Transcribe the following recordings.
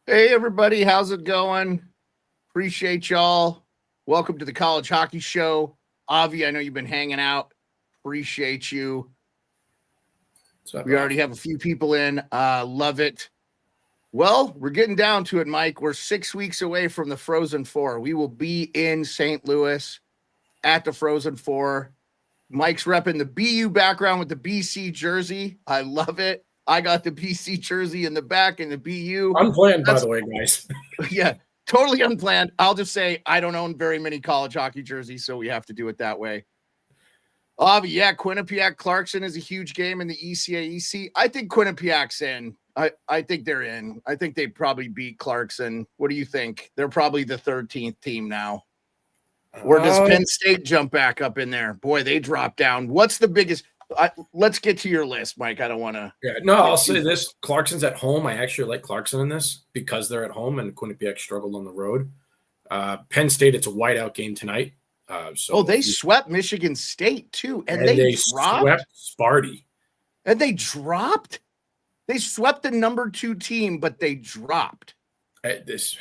Hey, everybody. How's it going? Appreciate y'all. Welcome to the College Hockey Show. Avi, I know you've been hanging out. Appreciate you. We already have a few people in. Love it. Well, we're getting down to it, Mike. We're 6 weeks away from the Frozen Four. We will be in St. Louis at the Frozen Four. Mike's repping the BU background with the BC jersey. I love it. I got the BC jersey in the back and the BU. Unplanned, by the way, guys. Yeah, totally unplanned. I'll just say I don't own very many college hockey jerseys, so we have to do it that way. Yeah, Quinnipiac Clarkson is a huge game in the ECAEC. I think Quinnipiac's in. I think they're in. I think they probably beat Clarkson. What do you think? They're probably the 13th team now. Or does Penn State jump back up in there? Boy, they dropped down. What's the biggest? Let's get to your list, Mike. I don't want to. Yeah, no, I'll say this. Clarkson's at home. I actually like Clarkson in this because they're at home and Quinnipiac struggled on the road. Penn State, it's a whiteout game tonight. They swept Michigan State, too. And they dropped? Swept Sparty. And they dropped? They swept the number 2 team, but they dropped. This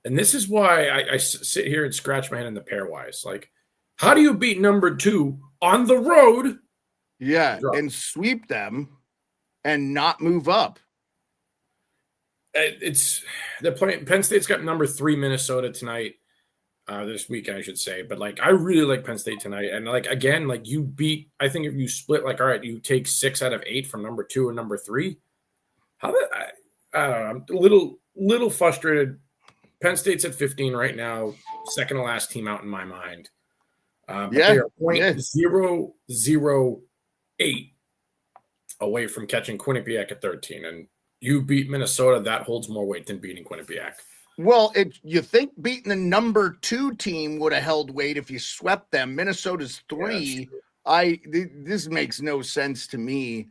is why I sit here and scratch my head in the pairwise. Like, how do you beat number 2 on the road? Yeah, and sweep them and not move up. They're playing. Penn State's got number 3 Minnesota tonight, this weekend, I should say. But I really like Penn State tonight. And again, you beat. I think if you split, all right, you take 6 out of 8 from number 2 and number 3. I don't know. I'm a little frustrated. Penn State's at 15 right now, second to last team out in my mind. They are 0.008 away from catching Quinnipiac at 13. And you beat Minnesota, that holds more weight than beating Quinnipiac. Well, you think beating the number 2 team would have held weight if you swept them. Minnesota's 3. This makes no sense to me.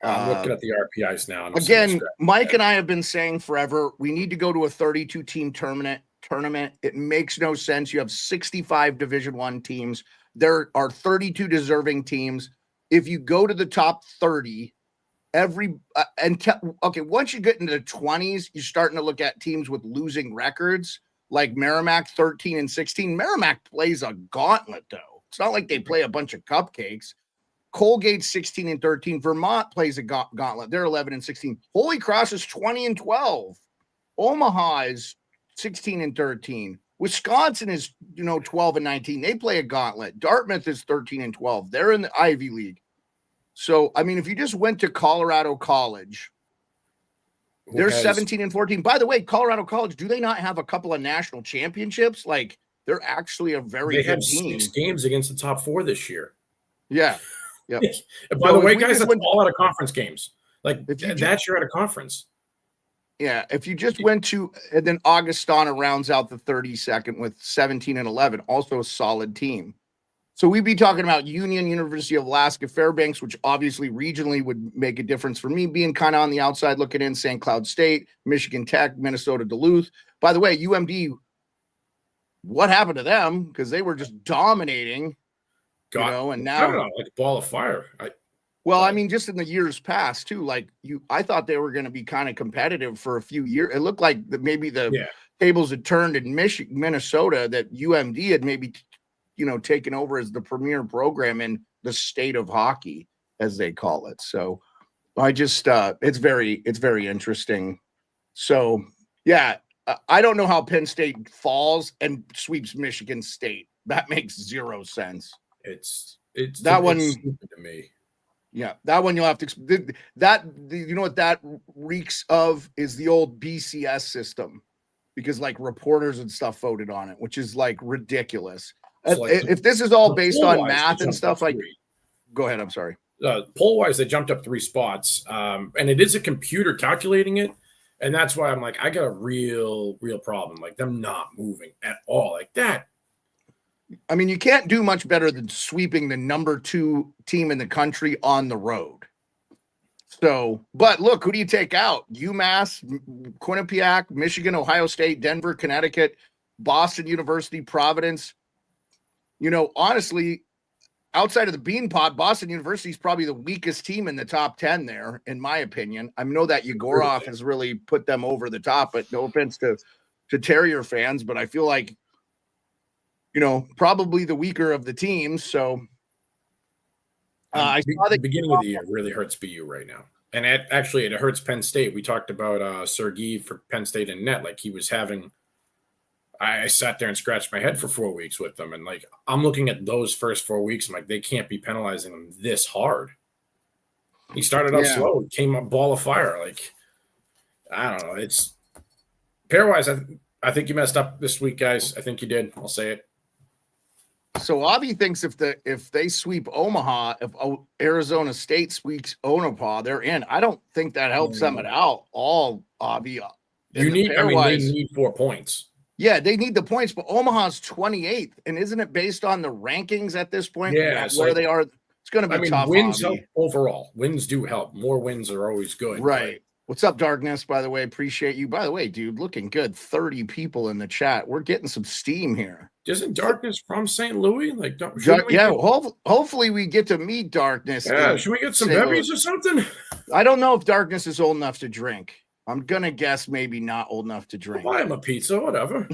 I'm looking at the RPIs now. Again, Mike and I have been saying forever, we need to go to a 32-team tournament. It makes no sense. You have 65 Division I teams. There are 32 deserving teams. If you go to the top 30, once you get into the 20s, you're starting to look at teams with losing records, like Merrimack 13-16. Merrimack plays a gauntlet, though. It's not like they play a bunch of cupcakes. Colgate 16-13. Vermont plays a gauntlet. They're 11-16. Holy Cross is 20-12. Omaha is 16-13. Wisconsin is 12-19. They play a gauntlet. Dartmouth is 13-12. They're in the Ivy League. So if you just went to Colorado College, they're 17-14. By the way, Colorado College, do they not have a couple of national championships? They're actually a very good team. They have 6 games against the top 4 this year. Yeah. Yep. By the way, guys, that's all out of conference games. That's your out of conference. Yeah, if you just went to, and then Augustana rounds out the 32nd with 17-11, also a solid team. So we'd be talking about Union, University of Alaska, Fairbanks, which obviously regionally would make a difference for me, being kind of on the outside looking in, St. Cloud State, Michigan Tech, Minnesota Duluth. By the way, UMD, what happened to them? Because they were just dominating. And now like a ball of fire. Just in the years past too, I thought they were going to be kind of competitive for a few years. It looked like maybe the tables had turned in Minnesota, that UMD had maybe, taken over as the premier program in the state of hockey, as they call it. So I just, it's very interesting. So yeah, I don't know how Penn State falls and sweeps Michigan State. That makes zero sense. It's that one stupid to me. Yeah, that one you'll have to what that reeks of is the old BCS system, because reporters and stuff voted on it, which is ridiculous. If this is all based on math and stuff, go ahead. I'm sorry. Poll wise, they jumped up 3 spots, and it is a computer calculating it, and that's why I'm I got a real problem. Them not moving at all like that. You can't do much better than sweeping the number 2 team in the country on the road. So, but look, who do you take out? UMass, Quinnipiac, Michigan, Ohio State, Denver, Connecticut, Boston University, Providence. Honestly, outside of the Bean Pot, Boston University is probably the weakest team in the top 10 there, in my opinion. I know that Yegorov has really put them over the top, but no offense to Terrier fans, but I feel like, probably the weaker of the teams. So I saw the beginning of the year really hurts BU right now. And it hurts Penn State. We talked about Sergei for Penn State and net. Like he was having – I sat there and scratched my head for 4 weeks with them. And, like, I'm looking at those first 4 weeks. I'm like, they can't be penalizing him this hard. He started out slow. He came up ball of fire. Like, I don't know. It's – pairwise, I think you messed up this week, guys. I think you did. I'll say it. So Avi thinks if they sweep Omaha, if Arizona State sweeps Omaha, they're in. I don't think that helps them at all, Avi. They need 4 points. Yeah, they need the points, but Omaha's 28th, and isn't it based on the rankings at this point? Yeah, where they are. It's going to be tough. Wins help overall. Wins do help. More wins are always good. Right. What's up, Darkness? By the way, appreciate you. By the way, dude, looking good. 30 people in the chat. We're getting some steam here. Isn't Darkness from St. Louis? Like, hopefully we get to meet Darkness. Yeah, should we get some bevies or something? I don't know if Darkness is old enough to drink. I'm gonna guess maybe not old enough to drink. I'll buy him a pizza, whatever.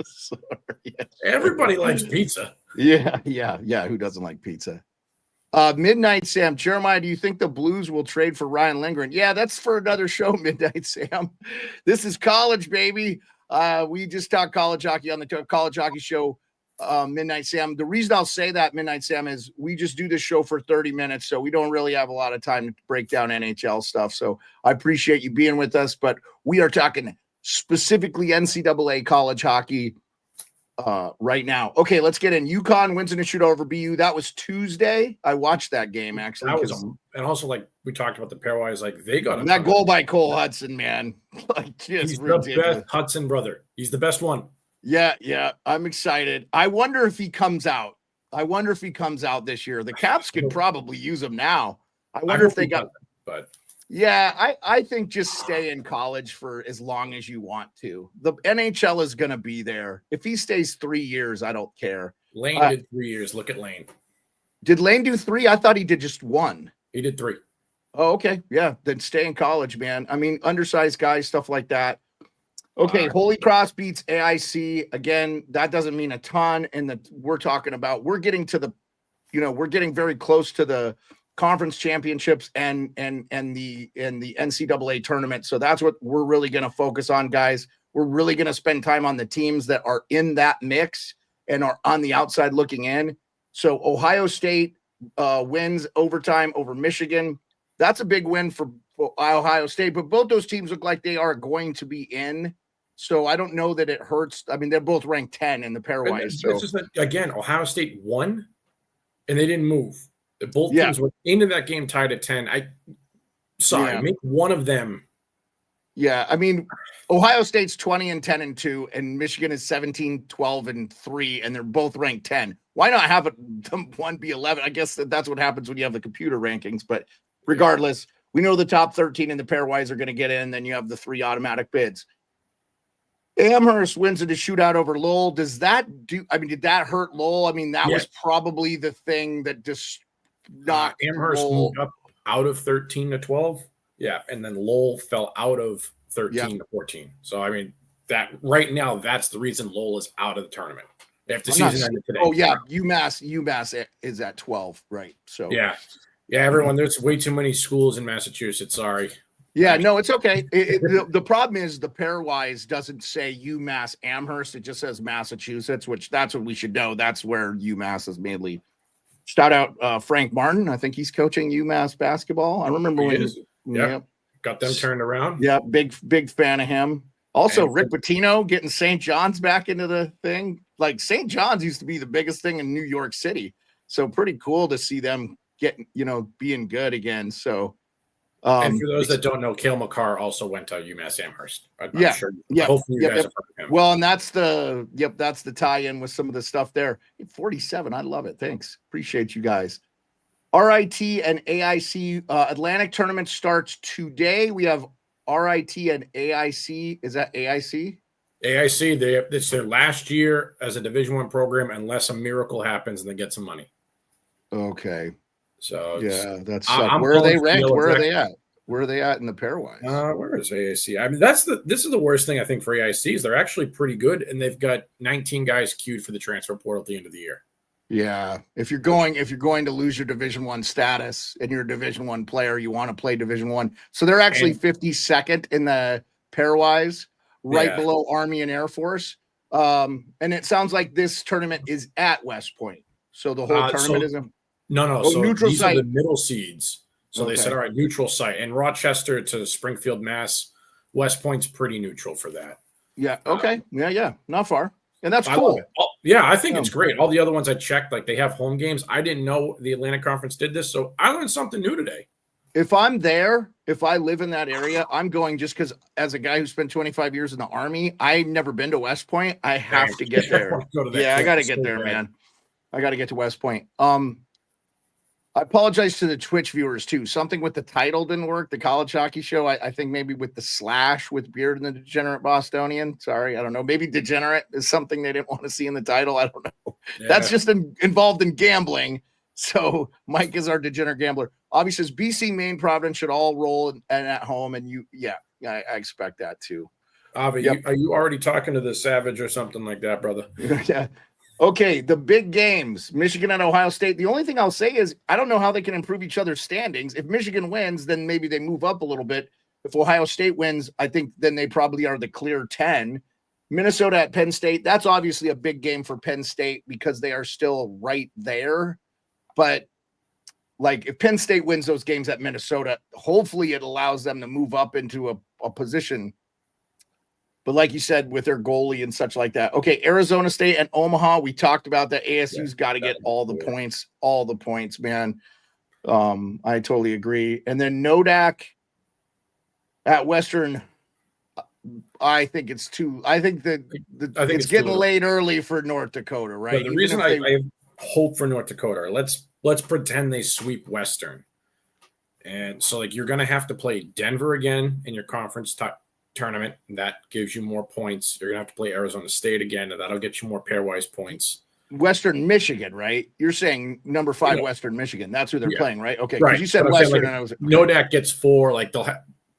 Sorry. Everybody likes pizza. Yeah. Who doesn't like pizza? Midnight Sam, Jeremiah, do you think the Blues will trade for Ryan Lindgren? Yeah, that's for another show, Midnight Sam. This is college, baby. We just talked college hockey on the College Hockey Show, Midnight Sam. The reason I'll say that, Midnight Sam, is we just do this show for 30 minutes, so we don't really have a lot of time to break down NHL stuff. So I appreciate you being with us, but we are talking specifically NCAA college hockey right now. Okay, let's get in. UConn wins in a shootout over BU. That was Tuesday. I watched that game, actually. And also, like, we talked about the pairwise, like, they got that goal by Cole Hudson, man. Like, he's ridiculous. The best Hudson brother. He's the best one. Yeah. I'm excited. I wonder if he comes out. This year. The Caps could probably use him now. I wonder if they got – but yeah, I think just stay in college for as long as you want to. The NHL is going to be there. If he stays 3 years, I don't care. Lane did 3 years. Look at Lane. Did Lane do 3? I thought he did just 1. He did 3. Oh, okay. Yeah, then stay in college, man. I mean, undersized guys, stuff like that. Okay, Holy Cross beats AIC. Again, that doesn't mean a ton. And we're talking about, we're getting very close to the conference championships and the NCAA tournament. So that's what we're really going to focus on, guys. We're really going to spend time on the teams that are in that mix and are on the outside looking in. So Ohio State wins overtime over Michigan. That's a big win for Ohio State, but both those teams look like they are going to be in. So I don't know that it hurts. I mean, they're both ranked 10 in the pairwise. So. It's just that, again, Ohio State won, and they didn't move. Both teams went into that game tied at 10. Make one of them. Yeah, I mean, Ohio State's 20-10-2, and Michigan is 17-12-3, and they're both ranked 10. Why not have one be 11? I guess that's what happens when you have the computer rankings. But regardless, we know the top 13 in the pairwise are going to get in. Then you have the 3 automatic bids. Amherst wins in a shootout over Lowell. Did that hurt Lowell? I mean, that was probably the thing that just knocked Amherst Lowell moved up out of 13 to 12. Yeah, and then Lowell fell out of 13 to 14. So, I mean, that right now, that's the reason Lowell is out of the tournament. If the season ended today. Oh, yeah, UMass is at 12, right? So yeah, everyone, there's way too many schools in Massachusetts. Sorry. Yeah, no, it's okay. The problem is the pairwise doesn't say UMass Amherst. It just says Massachusetts, which that's what we should know. That's where UMass is mainly. Shout out Frank Martin. I think he's coaching UMass basketball. I remember got them turned around. Yeah, big fan of him. Also, Rick Pitino getting St. John's back into the thing. Like St. John's used to be the biggest thing in New York City. So pretty cool to see them being good again. So and for those that don't know, Cale McCarr also went to UMass Amherst. I'm sure. Yeah. Hopefully you guys have heard of him. Well, and that's the tie-in with some of the stuff there. 47. I love it. Thanks. Appreciate you guys. RIT and AIC Atlantic tournament starts today. We have RIT and AIC. Is that AIC? AIC, it's their last year as a Division I program unless a miracle happens and they get some money. Okay. So yeah, that's where are they ranked? Where are they at? Where are they at in the pairwise? Where is AIC? I mean, this is the worst thing I think for AIC is they're actually pretty good, and they've got 19 guys queued for the transfer portal at the end of the year. Yeah, if you're going to lose your Division I status and you're a Division I player, you want to play Division I. So they're actually 52nd in the pairwise, right below Army and Air Force. And it sounds like this tournament is at West Point. So the whole tournament is no. So neutral these site. are the middle seeds. So they said, all right, neutral site. And Rochester to Springfield, Mass, West Point's pretty neutral for that. Yeah. Okay. Yeah. Not far. And that's I cool. Yeah, I think it's great. All the other ones I checked, like they have home games. I didn't know the Atlantic Conference did this, so I learned something new today. If I'm there, if I live in that area, I'm going just because as a guy who spent 25 years in the Army, I've never been to West Point. I have to get there. I got to get there, man. I got to get to West Point. I apologize to the Twitch viewers too. Something with the title didn't work. The college hockey show. I think maybe with the slash with Beard and the Degenerate Bostonian. Sorry, I don't know. Maybe degenerate is something they didn't want to see in the title. I don't know. Yeah. That's just involved in gambling. So Mike is our degenerate gambler. Obviously, says BC, Maine, Providence should all roll and at home. And I expect that too. Avi, are you already talking to the Savage or something like that, brother? Yeah. Okay, the big games, Michigan and Ohio State. The only thing I'll say is I don't know how they can improve each other's standings. If Michigan wins, then maybe they move up a little bit. If Ohio State wins, I think then they probably are the clear 10. Minnesota at Penn State, that's obviously a big game for Penn State because they are still right there. But like if Penn State wins those games at Minnesota, hopefully it allows them to move up into a position. But like you said, with their goalie and such like that. Okay, Arizona State and Omaha, we talked about that. ASU's got to get all the points, man. I totally agree. And then Nodak at Western, I think it's it's getting late early for North Dakota, right? But the reason I have hope for North Dakota, let's pretend they sweep Western. And so like you're going to have to play Denver again in your conference tournament. That gives you more points. You're gonna have to play Arizona State again, and that'll get you more pairwise points. Western Michigan, right? You're saying number 5 Western Michigan. That's who they're playing, right? Okay, because you said Western, like, and I was Nodak gets 4. Like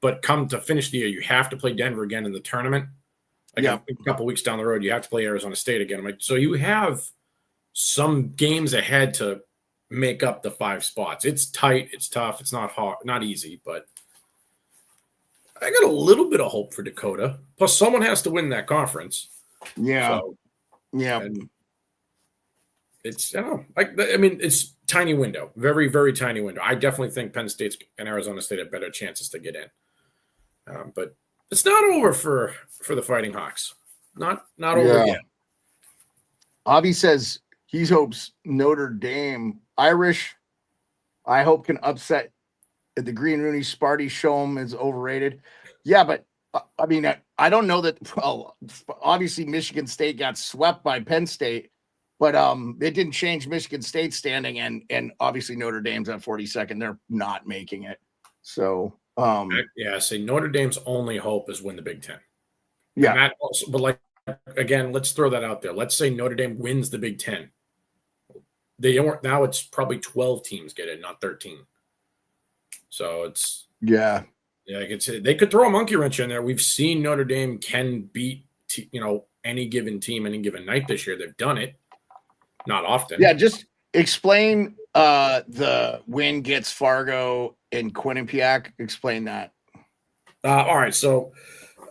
but come to finish the year, you have to play Denver again in the tournament. Like a couple weeks down the road, you have to play Arizona State again. I'm like, so you have some games ahead to make up the 5 spots. It's tight. It's tough. It's not hard, not easy, but. I got a little bit of hope for Dakota. Plus, someone has to win that conference. Yeah. So, it's, I mean, it's tiny window. Very, very tiny window. I definitely think Penn State and Arizona State have better chances to get in. But it's not over for the Fighting Hawks. Not over yet. Avi says he hopes Notre Dame, Irish, I hope can upset the Green Rooney Sparty show him is overrated. Yeah, but I mean, I don't know that. Well, obviously Michigan State got swept by Penn State, but it didn't change Michigan State's standing, and obviously Notre Dame's at 42nd. They're not making it. So say Notre Dame's only hope is win the Big Ten. Yeah, and that also, but like again, let's throw that out there. Let's say Notre Dame wins the Big Ten. They aren't now. It's probably 12 teams get in, not 13. So it's they could throw a monkey wrench in there. We've seen Notre Dame can beat any given team any given night this year. They've done it, not often. Yeah, just explain the win gets Fargo and Quinnipiac. Explain that. All right, so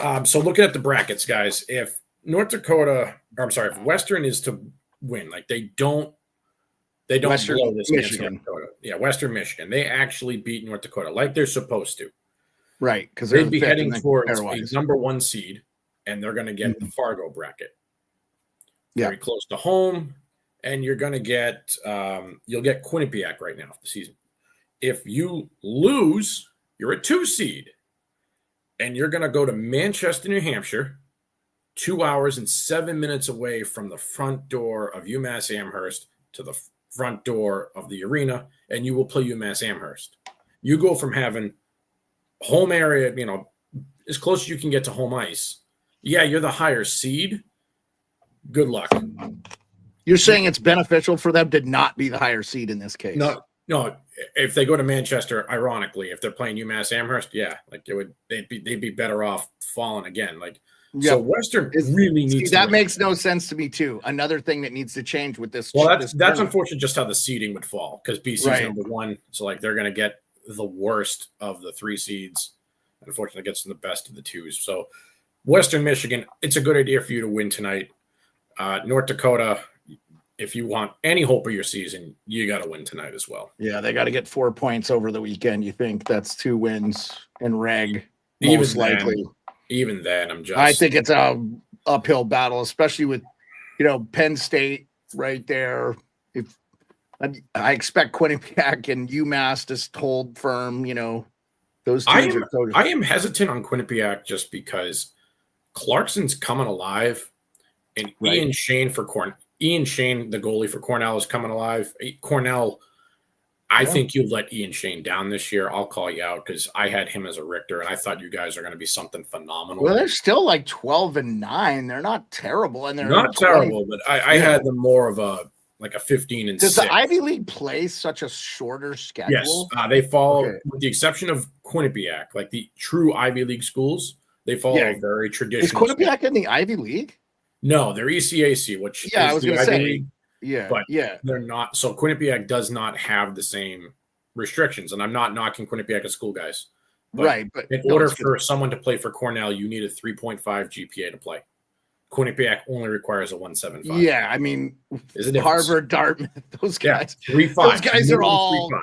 looking at the brackets, guys, if if Western is to win, like they don't Western blow this Michigan. North Dakota. Yeah, Western Michigan. They actually beat North Dakota like they're supposed to. Right, because they'd be heading towards a number 1 seed, and they're going to get the Fargo bracket. Very close to home, and you're going to get you'll get Quinnipiac right now for the season. If you lose, you're a 2 seed, and you're going to go to Manchester, New Hampshire, 2 hours and 7 minutes away from the front door of UMass Amherst to the front door of the arena, and you will play UMass Amherst. You go from having home area, as close as you can get to home ice, Yeah, you're the higher seed. Good luck. You're saying it's beneficial for them to not be the higher seed in this case? No. If they go to Manchester, ironically, if they're playing UMass Amherst, yeah, like they'd be better off falling again. Like, so Western really needs to that win. makes no sense to me too. Another thing that needs to change with this. Well, that's unfortunate just how the seeding would fall, because BC's Right. number one. So like they're going to get the worst of the 3 seeds. Unfortunately, gets them the best of the 2s. So Western Michigan, it's a good idea for you to win tonight. North Dakota, if you want any hope of your season, you got to win tonight as well. Yeah, they got to get 4 points over the weekend. You think that's 2 wins in reg? Most likely. Even then, I think it's a uphill battle, especially with, Penn State right there. If I expect Quinnipiac and UMass to hold firm, those teams I am hesitant on Quinnipiac just because Clarkson's coming alive, and right. Ian Shane, the goalie for Cornell, is coming alive. Cornell, I think you let Ian Shane down this year. I'll call you out because I had him as a Richter, and I thought you guys are going to be something phenomenal. Well, they're still like 12-9. They're not terrible, and they're not terrible, but I had them more of a 15-6. Does the Ivy League play such a shorter schedule? Yes, they follow, with the exception of Quinnipiac, like the true Ivy League schools, they follow a very traditional. Is Quinnipiac in the Ivy League? No, they're ECAC, which is I was going to say. League. But they're not. So Quinnipiac does not have the same restrictions, and I'm not knocking Quinnipiac as school guys. But in order for someone to play for Cornell, you need a 3.5 GPA to play. Quinnipiac only requires a 1.75. Yeah, I mean, Harvard, Dartmouth, those guys. 3.5. Those guys are all. 3.5.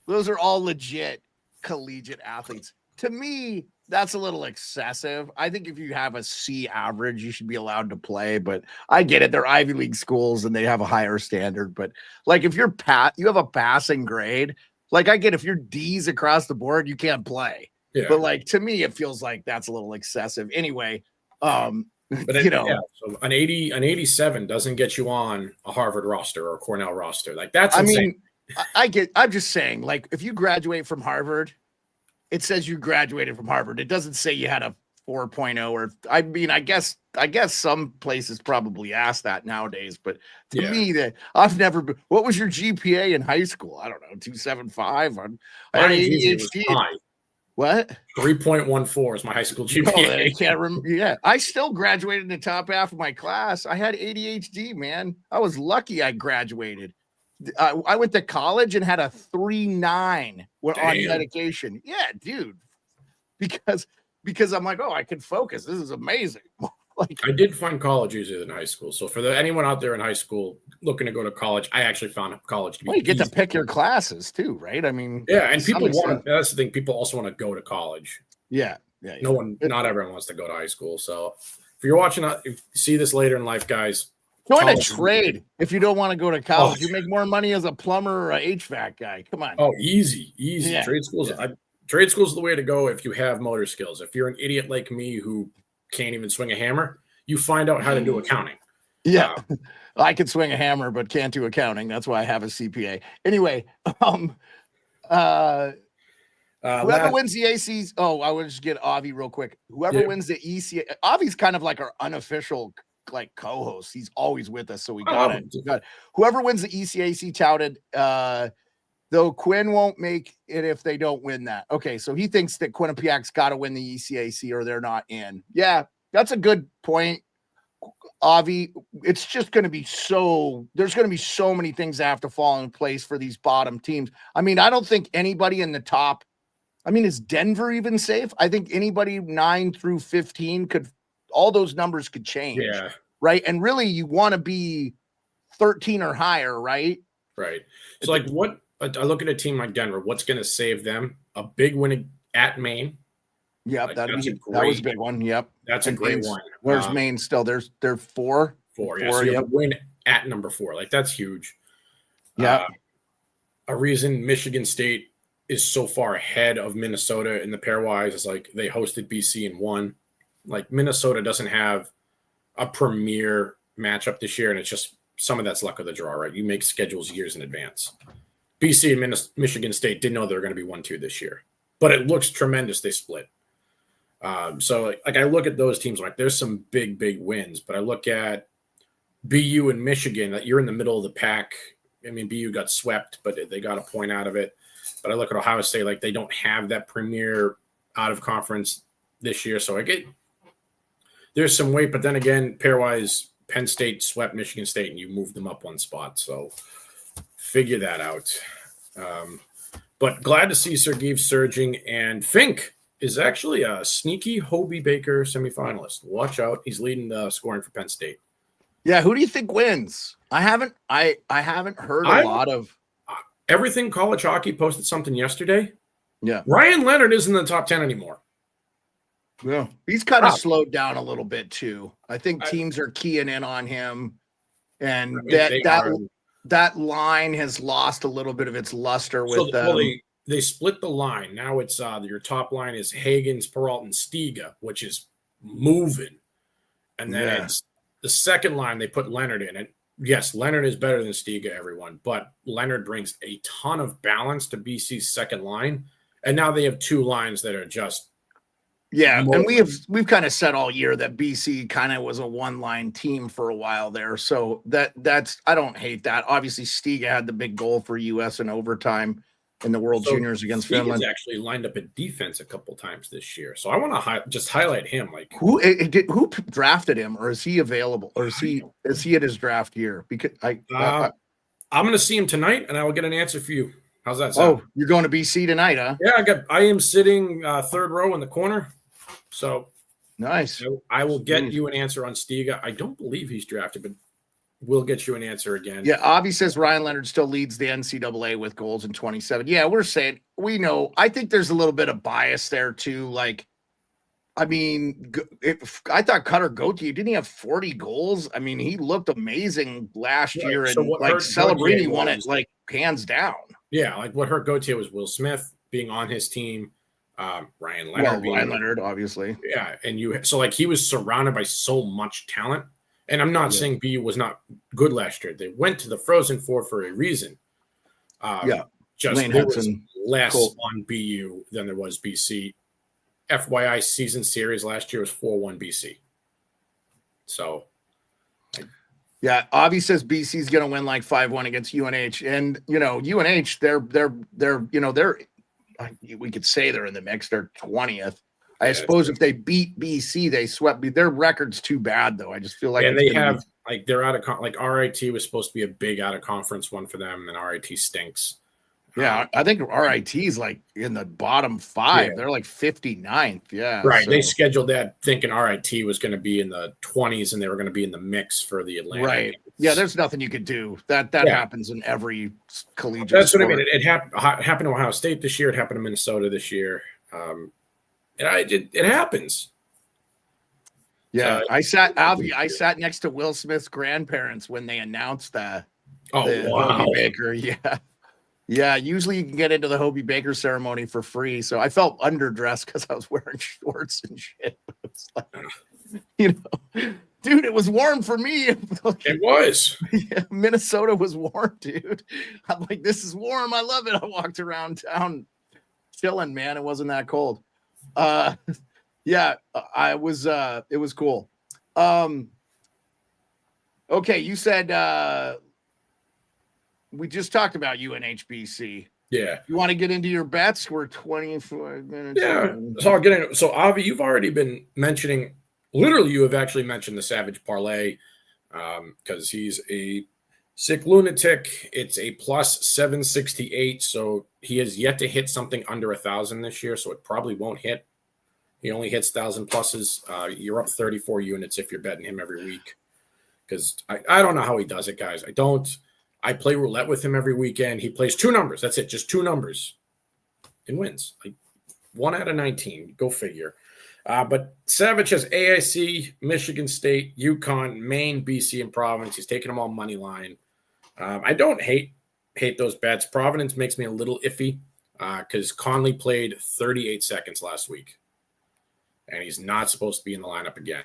Those are all legit collegiate athletes. To me, that's a little excessive. I think if you have a C average, you should be allowed to play, but I get it. They're Ivy League schools and they have a higher standard, but like if you have a passing grade, like I get if you're D's across the board, you can't play. Yeah. But like to me, it feels like that's a little excessive. Anyway, but so an 87 doesn't get you on a Harvard roster or a Cornell roster. Like that's insane. I'm just saying, like if you graduate from Harvard, it says you graduated from Harvard. It doesn't say you had a 4.0 or I guess some places probably ask that nowadays, but to me that I've never been. What was your GPA in high school? I don't know, 2.75. I had ADHD. What? 3.14 is my high school GPA. Oh, I can't remember. Yeah, I still graduated in the top half of my class. I had ADHD, man. I was lucky I graduated. I went to college and had a 3.9 on medication. Yeah, dude. Because I'm like, oh, I can focus. This is amazing. I did find college easier than high school. So for anyone out there in high school looking to go to college, I actually found college to be you get to pick your classes too, right? I mean, and people that's the thing. People also want to go to college. Yeah. Not everyone wants to go to high school. So if you're watching, if you see this later in life, guys, join a trade if you don't want to go to college. You make more money as a plumber or a HVAC guy. Come on. Oh, easy. Yeah. Trade schools. Yeah. Trade school's the way to go if you have motor skills. If you're an idiot like me who can't even swing a hammer, you find out how to do accounting. Yeah. I can swing a hammer, but can't do accounting. That's why I have a CPA. Anyway, whoever wins the ACs. Oh, I would just get Avi real quick. Whoever wins the ECA, Avi's kind of like our unofficial co-host. He's always with us, so we got it. Whoever wins the ECAC touted, though Quinn won't make it if they don't win that. Okay, so he thinks that Quinnipiac's got to win the ECAC or they're not in. Yeah, that's a good point, Avi. It's just going to be there's going to be so many things that have to fall in place for these bottom teams. I mean, I don't think anybody in the top, is Denver even safe? I think anybody 9 through 15 all those numbers could change. Yeah. Right. And really you want to be 13 or higher, right? Right. So I look at a team like Denver, what's going to save them? A big win at Maine. Yep. That was a big one. Yep. That's a great one. Where's Maine still? They're 4. 4. Yeah. So you have a win at number 4. Like that's huge. Yeah. A reason Michigan State is so far ahead of Minnesota in the pairwise is like they hosted BC and won. Like Minnesota doesn't have a premier matchup this year, and it's just some of that's luck of the draw, right? You make schedules years in advance. BC and Michigan State didn't know they were going to be 1-2 this year, but it looks tremendous. They split. So like I look at those teams, like there's some big wins, but I look at BU and Michigan, that you're in the middle of the pack. I mean, BU got swept, but they got a point out of it. But I look at Ohio State, like they don't have that premier out of conference this year. So there's some weight, but then again, pairwise, Penn State swept Michigan State and you moved them up one spot. So figure that out. But glad to see Sergeev surging, and Fink is actually a sneaky Hobie Baker semifinalist. Watch out. He's leading the scoring for Penn State. Yeah, who do you think wins? I haven't heard a lot of everything. College hockey posted something yesterday. Yeah. Ryan Leonard isn't in the top 10 anymore. Yeah. He's kind of slowed down a little bit too. I think teams are keying in on him, and that line has lost a little bit of its luster with them. They split the line. Now it's your top line is Hagens, Peralta, and Stiga, which is moving. And then it's the second line, they put Leonard in. And yes, Leonard is better than Stiga, everyone, but Leonard brings a ton of balance to BC's second line. And now they have two lines that are just and we've kind of said all year that BC kind of was a one-line team for a while there. So that's I don't hate that. Obviously, Stiga had the big goal for US in overtime in the World Juniors against Finland. He's actually lined up at defense a couple times this year. So I want to just highlight him. Like who drafted him, or is he available, or is he at his draft year? Because I'm going to see him tonight, and I will get an answer for you. How's that sound? Oh, you're going to BC tonight, huh? Yeah, I am sitting third row in the corner. So nice. I will get you an answer on Stiga. I don't believe he's drafted, but we'll get you an answer again. Yeah, Avi says Ryan Leonard still leads the NCAA with goals in 27. Yeah, we're saying we know. I think there's a little bit of bias there too. Like, I mean, I thought Cutter Gauthier, didn't he have 40 goals? I mean, he looked amazing last year, and like Celebrini won it like hands down. Yeah, like what hurt Gauthier was Will Smith being on his team. Ryan Leonard, obviously. Yeah, and he was surrounded by so much talent. And I'm not saying BU was not good last year. They went to the Frozen Four for a reason. Just there was less on BU than there was BC. FYI, season series last year was 4-1 BC. So, Avi says BC's going to win like 5-1 against UNH, and UNH, they're we could say they're in the mix. They're 20th. I suppose if they beat BC, they swept. Their record's too bad, though. I just feel like they're out of like RIT was supposed to be a big out of conference one for them, and RIT stinks. Yeah, I think RIT is like in the bottom 5. Yeah. They're like 59th. Yeah, right. So. They scheduled that thinking RIT was going to be in the 20s, and they were going to be in the mix for the Atlantic. Right. Yeah, there's nothing you could do. That happens in every collegiate. That's sport. What I mean. It happened to Ohio State this year. It happened to Minnesota this year. It happens. Yeah, I sat next to Will Smith's grandparents when they announced that. Hobie Baker. Yeah. Usually you can get into the Hobie Baker ceremony for free. So I felt underdressed because I was wearing shorts and shit. It's like, dude, it was warm for me. It was. Yeah, Minnesota was warm, dude. I'm like, this is warm. I love it. I walked around town chilling, man. It wasn't that cold. I was it was cool. Okay, you said we just talked about UNHBC. Yeah. You want to get into your bets? We're 24 minutes. Yeah. So I'll get into it. So Avi, you've already been mentioning, literally you have actually mentioned the Savage Parlay because he's a sick lunatic. It's a plus 768. So he has yet to hit something under 1,000 this year. So it probably won't hit. He only hits 1,000 pluses. You're up 34 units if you're betting him every week. Because I don't know how he does it, guys. I play roulette with him every weekend. He plays 2 numbers. That's it. Just 2 numbers and wins. Like 1 out of 19. Go figure. But Savage has AIC, Michigan State, UConn, Maine, BC, and Providence. He's taking them all money line. I don't hate those bets. Providence makes me a little iffy because Conley played 38 seconds last week. And he's not supposed to be in the lineup again.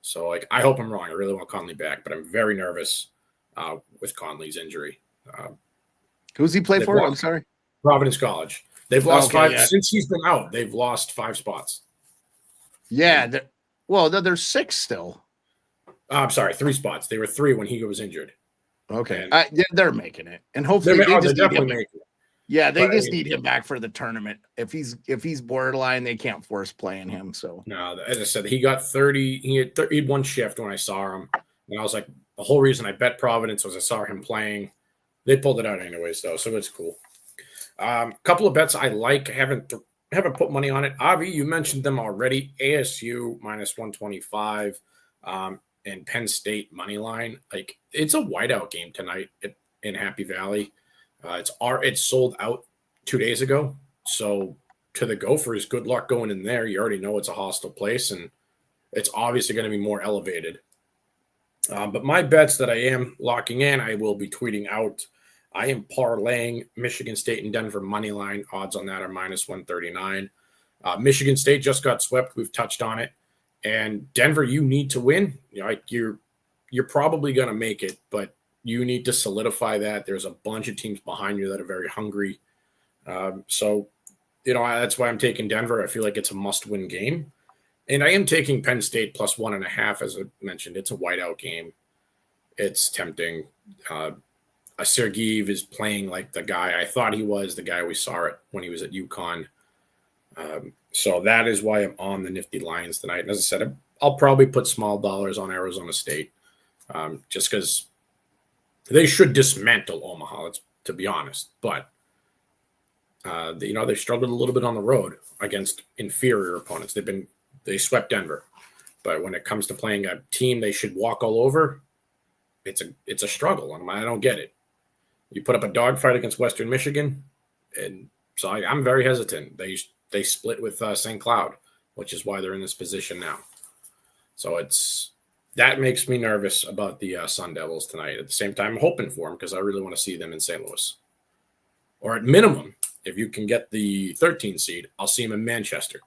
So, I hope I'm wrong. I really want Conley back, but I'm very nervous with Conley's injury. Who's he play for? I'm sorry. Providence College. They've lost 5 since he's been out. They've lost 5 spots. Yeah. There's 6 still. I'm sorry, 3 spots. They were 3 when he was injured. Okay. And Yeah, they're making it. And hopefully they're just need definitely him. making it. Yeah, they But, just need him back for the tournament. If he's borderline, they can't force playing him. So no, as I said, he got 30. He had 1 shift when I saw him, and I was like, the whole reason I bet Providence was I saw him playing. They pulled it out anyways, though, so it's cool. Couple of bets I like. Haven't put money on it. Avi, you mentioned them already. ASU minus 125, and Penn State money line. Like, it's a whiteout game tonight in Happy Valley. It's sold out 2 days ago. So to the Gophers, good luck going in there. You already know it's a hostile place, and it's obviously going to be more elevated. But my bets that I am locking in, I will be tweeting out. I am parlaying Michigan State and Denver money line. Odds on that are minus 139. Michigan State just got swept. We've touched on it. And Denver, you need to win. You're probably going to make it, but you need to solidify that. There's a bunch of teams behind you that are very hungry. So that's why I'm taking Denver. I feel like it's a must-win game. And I am taking Penn State plus 1.5, as I mentioned. It's a whiteout game. It's tempting. Sergeev is playing like the guy I thought he was, the guy we saw it when he was at UConn. So that is why I'm on the Nifty Lions tonight. And as I said, I'll probably put small dollars on Arizona State, just because they should dismantle Omaha, to be honest. But they struggled a little bit on the road against inferior opponents. They swept Denver, but when it comes to playing a team they should walk all over, it's a struggle. I don't get it. You put up a dogfight against Western Michigan, and so I'm very hesitant. They split with St. Cloud, which is why they're in this position now. So that makes me nervous about the Sun Devils tonight. At the same time, I'm hoping for them because I really want to see them in St. Louis. Or at minimum, if you can get the 13 seed, I'll see them in Manchester.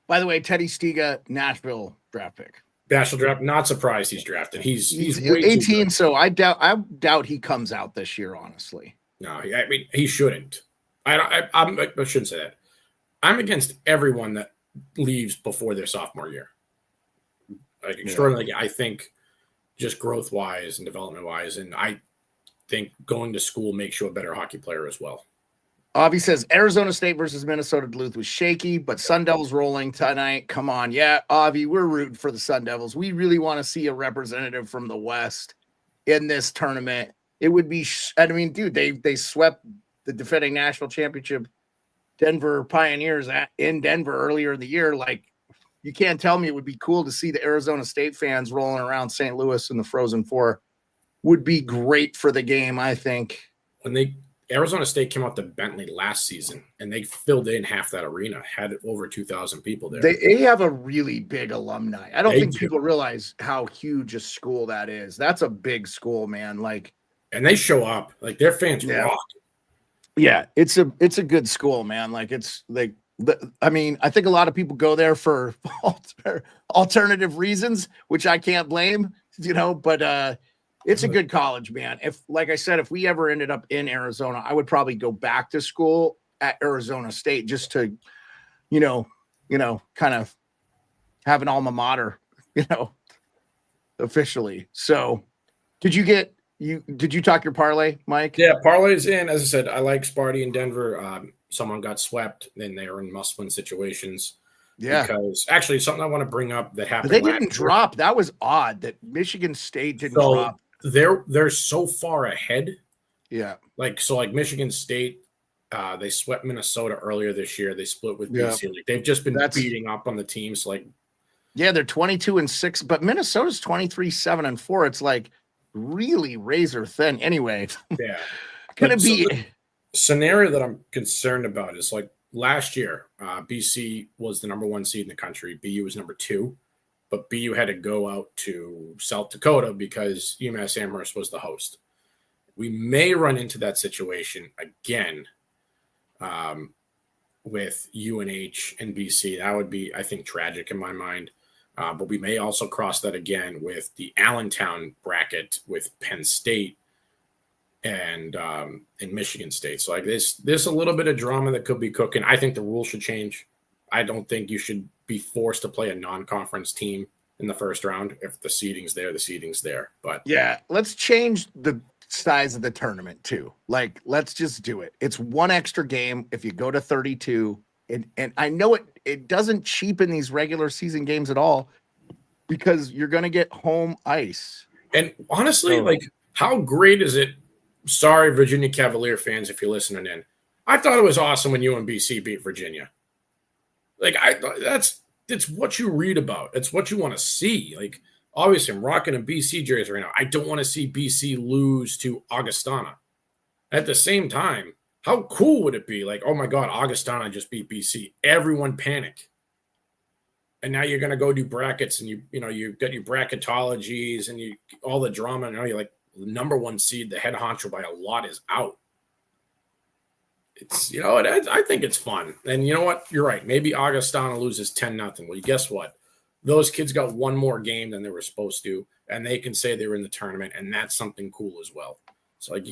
By the way, Teddy Stiga, Nashville draft pick. Nashville draft. Not surprised he's drafted. He's 18, so I doubt he comes out this year. Honestly, no. I mean, he shouldn't. I shouldn't say that. I'm against everyone that leaves before their sophomore year. Like extraordinarily, I think just growth wise and development wise, and I think going to school makes you a better hockey player as well. Avi says Arizona State versus Minnesota Duluth was shaky, but Sun Devils rolling tonight. Come on. Yeah, Avi, we're rooting for the Sun Devils. We really want to see a representative from the West in this tournament. It would be, dude, they swept the defending national championship Denver Pioneers in Denver earlier in the year. Like, you can't tell me it would be cool to see the Arizona State fans rolling around St. Louis in the Frozen Four. Would be great for the game, I think. When Arizona State came out to Bentley last season, and they filled in half that arena, had over 2,000 people there. They have a really big alumni. I don't think people realize how huge a school that is. That's a big school, man. And they show up. Like, their fans rock. Yeah, it's a good school, man. I think a lot of people go there for alternative reasons, which I can't blame, but it's a good college, man. If we ever ended up in Arizona, I would probably go back to school at Arizona State just to, kind of have an alma mater, officially. So did you talk your parlay, Mike? Yeah, parlay's in. As I said, I like Sparty in Denver. Someone got swept, then they were in must-win situations. Yeah. Because actually, something I want to bring up that happened. They didn't drop. That was odd that Michigan State didn't drop. They're so far ahead. Yeah. Like Michigan State, they swept Minnesota earlier this year. They split with BC. Like, they've just been beating up on the teams. They're 22-6, but Minnesota's 23-7-4. It's like really razor thin. Anyway, yeah. The scenario that I'm concerned about is last year, BC was the number 1 seed in the country. BU was number 2. But BU had to go out to South Dakota because UMass Amherst was the host. We may run into that situation again with UNH and BC. That would be, I think, tragic in my mind. But we may also cross that again with the Allentown bracket with Penn State and Michigan State. So there's a little bit of drama that could be cooking. I think the rules should change. I don't think you should be forced to play a non-conference team in the first round. If the seeding's there, the seeding's there. But yeah, let's change the size of the tournament too. Like, let's just do it. It's one extra game if you go to 32. And I know it doesn't cheapen these regular season games at all because you're going to get home ice. And honestly, like, how great is it? Sorry, Virginia Cavalier fans, if you're listening in. I thought it was awesome when UMBC beat Virginia. Like, it's what you read about. It's what you want to see. Like, obviously, I'm rocking a BC jersey right now. I don't want to see BC lose to Augustana. At the same time, how cool would it be? Like, oh my God, Augustana just beat BC. Everyone panic. And now you're going to go do brackets, and you got your bracketologies and all the drama. And now you're like, the number one seed, the head honcho by a lot is out. It's, I think it's fun. And you know what? You're right. Maybe Augustana loses 10-0. Well, guess what? Those kids got one more game than they were supposed to, and they can say they were in the tournament, and that's something cool as well. So, like,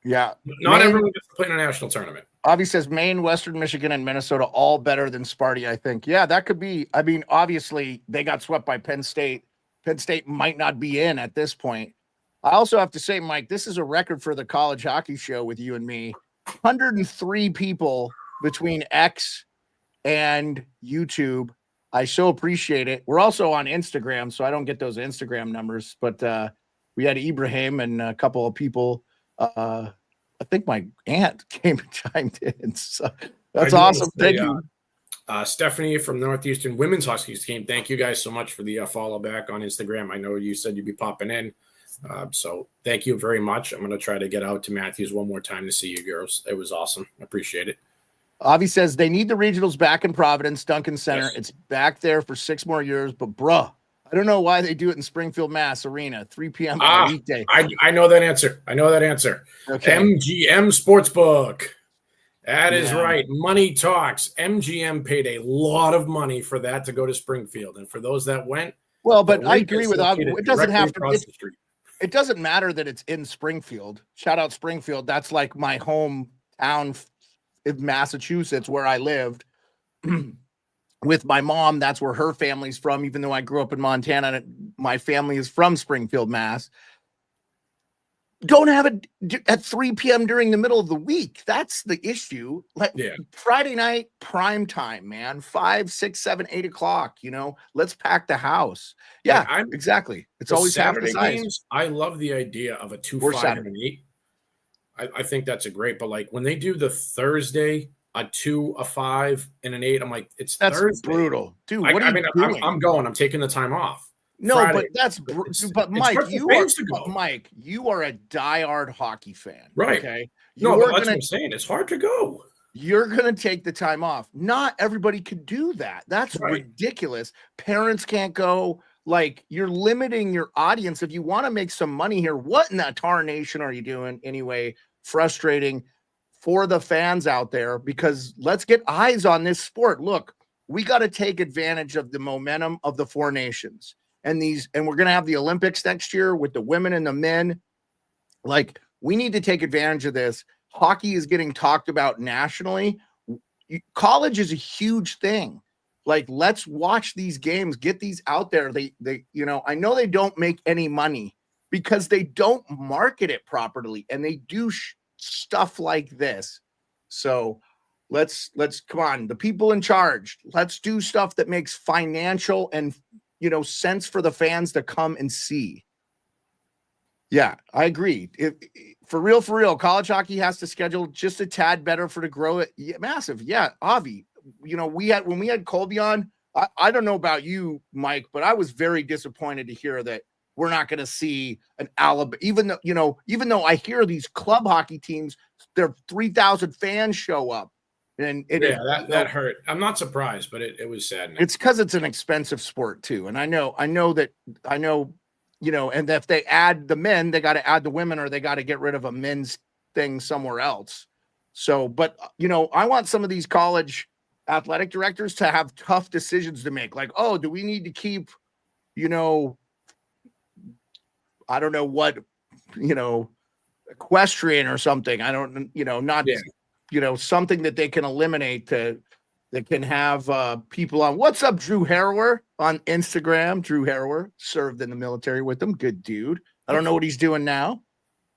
yeah, not everyone gets to play in a national tournament. Avi says Maine, Western Michigan, and Minnesota all better than Sparty, I think. Yeah, that could be. I mean, obviously, they got swept by Penn State. Penn State might not be in at this point. I also have to say, Mike, this is a record for the college hockey show with you and me. 103 people between X and YouTube. I so appreciate it. We're also on Instagram, so I don't get those Instagram numbers, but we had Ibrahim and a couple of people. I think my aunt came and chimed in. So that's awesome. Thank you. Stephanie from Northeastern Women's Hockey Team. Thank you guys so much for the follow back on Instagram. I know you said you'd be popping in. So thank you very much. I'm going to try to get out to Matthews one more time to see you girls. It was awesome. I appreciate it. Avi says they need the regionals back in Providence, Duncan Center. Yes. It's back there for 6 more years, but bruh, I don't know why they do it in Springfield, Mass Arena, 3 p.m. on a weekday. I know that answer. Okay. MGM Sportsbook. That is right. Money talks. MGM paid a lot of money for that to go to Springfield. And for those that went, well, but I agree with Avi. It doesn't have to. It doesn't matter that it's in Springfield. Shout out Springfield. That's like my hometown in Massachusetts where I lived. With my mom, that's where her family's from, even though I grew up in Montana and my family is from Springfield, Mass. Don't have it at 3 p.m. during the middle of the week. That's the issue. Like Friday night, prime time, man. 5, 6, 7, 8 o'clock. Let's pack the house. Yeah, exactly. It's always Saturday games. I love the idea of a 2, 5, and an 8. I think that's a great. But like when they do the Thursday, a 2, a 5, and an 8, I'm like, that's Thursday. Brutal, dude. What are you doing? I'm going. I'm taking the time off. No, Friday. But Mike, you are a diehard hockey fan, right? Okay, that's what I'm saying. It's hard to go. You're going to take the time off. Not everybody could do that. That's ridiculous. Parents can't go. Like, you're limiting your audience. If you want to make some money here, what in the tarnation are you doing anyway? Frustrating for the fans out there, because let's get eyes on this sport. Look, we got to take advantage of the momentum of the 4 nations. And we're going to have the Olympics next year with the women and the men. Like, we need to take advantage of this. Hockey is getting talked about nationally. College is a huge thing. Like, let's watch these games, get these out there. They I know they don't make any money because they don't market it properly, and they do stuff like this. So let's come on, the people in charge. Let's do stuff that makes financial and sense for the fans to come and see. Yeah, I agree. For real, college hockey has to schedule just a tad better to grow it. Yeah, massive. Yeah, Avi. When we had Colby on, I don't know about you, Mike, but I was very disappointed to hear that we're not going to see an Alabama, even though I hear these club hockey teams, their 3,000 fans show up. And that hurt. I'm not surprised, but it was sad. It's because it's an expensive sport too. And I know, and if they add the men, they got to add the women, or they got to get rid of a men's thing somewhere else. So, but I want some of these college athletic directors to have tough decisions to make. Like, oh, do we need to keep, I don't know what, equestrian or something. I don't, something that they can eliminate to that can have people on. What's up, Drew Harrower on Instagram? Drew Harrower served in the military with them. Good dude. I don't know what he's doing now.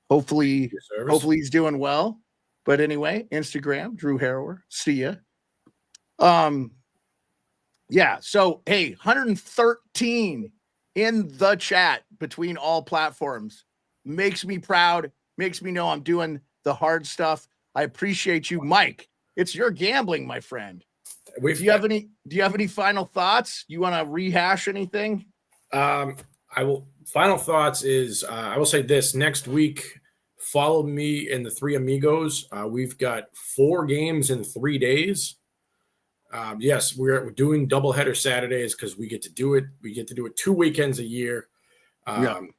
Hopefully he's doing well. But anyway, Instagram, Drew Harrower. See ya. Yeah. So hey, 113 in the chat between all platforms. Makes me proud. Makes me know I'm doing the hard stuff. I appreciate you, Mike. It's your gambling, my friend. Do you have any final thoughts? You want to rehash anything? Final thoughts is I will say this: next week, follow me in the Three Amigos. We've got 4 games in 3 days. Yes, we're doing doubleheader Saturdays because we get to do it. We get to do it 2 weekends a year.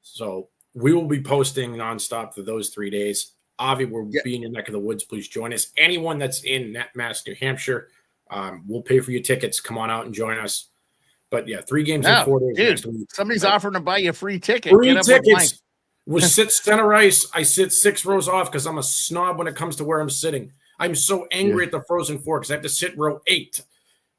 So we will be posting nonstop for those 3 days. Avi, we'll be in your neck of the woods. Please join us. Anyone that's in Mass, New Hampshire, we'll pay for your tickets. Come on out and join us. But yeah, 3 games in 4 days. Dude, next week. Somebody's offering to buy you a free ticket. Free tickets. We'll sit center ice. I sit 6 rows off because I'm a snob when it comes to where I'm sitting. I'm so angry at the Frozen Four because I have to sit row 8.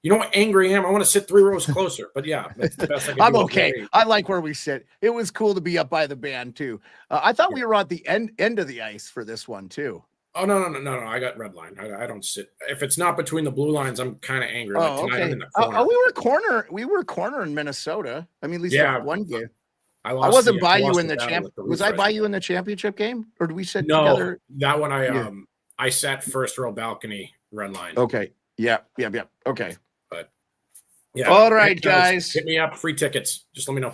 You know how angry I am? I want to sit 3 rows closer. But yeah, that's the best I can do. I'm okay. I like where we sit. It was cool to be up by the band too. I thought we were at the end of the ice for this one too. Oh, no. I got red line. I don't sit. If it's not between the blue lines, I'm kind of angry. Like tonight, okay. I'm in the corner. We were corner in Minnesota. I mean, at least one game. I wasn't by you in the champ. Was I by you in the championship game, or did we sit together? That one I sat first row balcony, red line. Okay. Yeah. Okay. But yeah. All right, guys. Hit me up. Free tickets. Just let me know.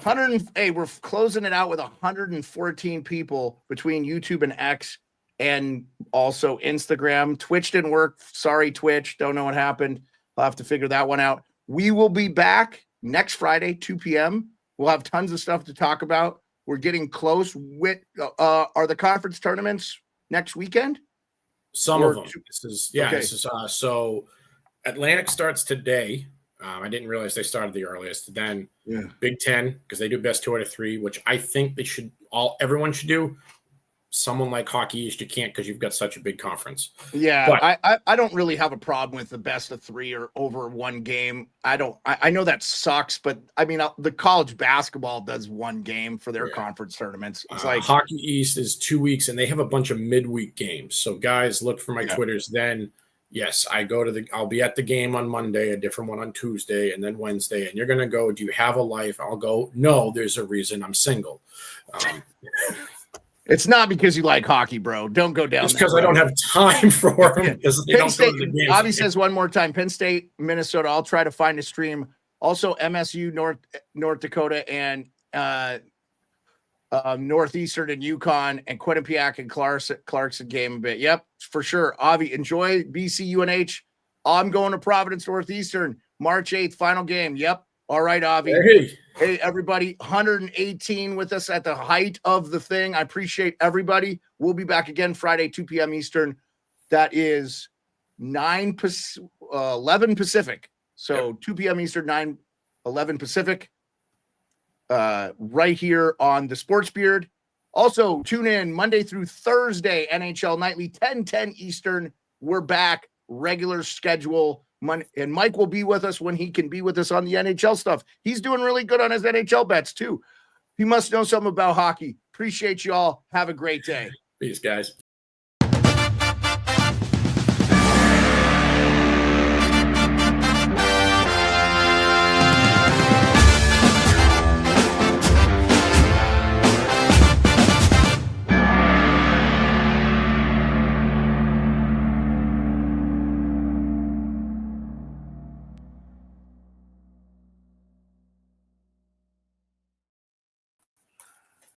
Hey, we're closing it out with 114 people between YouTube and X, and also Instagram. Twitch didn't work. Sorry, Twitch. Don't know what happened. I'll have to figure that one out. We will be back next Friday, 2 p.m. We'll have tons of stuff to talk about. We're getting close with are the conference tournaments next weekend? Some of them. So Atlantic starts today. I didn't realize they started the earliest. Then Big Ten, because they do best 2 out of 3, which I think everyone should do. Someone like Hockey East, you can't because you've got such a big conference. Yeah, but I don't really have a problem with the best of 3 or over 1 game. I know that sucks, but I mean the college basketball does 1 game for their conference tournaments. It's like Hockey East is 2 weeks, and they have a bunch of midweek games. So guys, look for my Twitters. Then yes, I'll be at the game on Monday, a different one on Tuesday, and then Wednesday. And you're gonna go, do you have a life? I'll go, no, there's a reason I'm single. It's not because you like hockey, bro. Don't go down. It's because I don't have time for them. Penn State, Bobby says one more time, Penn State, Minnesota. I'll try to find a stream. Also, MSU, North Dakota, and Northeastern and Yukon, and Quinnipiac and Clarkson game a bit. Yep, for sure. Avi, enjoy BC UNH. I'm going to Providence Northeastern, March 8th, final game. Yep. All right, Avi. Hey, everybody, 118 with us at the height of the thing. I appreciate everybody. We'll be back again Friday, 2 p.m. Eastern. That is 11 Pacific. So 2 p.m. Eastern, 11 Pacific. Right here on the Sports Beard. Also, tune in Monday through Thursday, NHL Nightly, 10:10 Eastern. We're back, regular schedule. And Mike will be with us when he can be with us on the NHL stuff. He's doing really good on his NHL bets, too. He must know something about hockey. Appreciate you all. Have a great day. Peace, guys.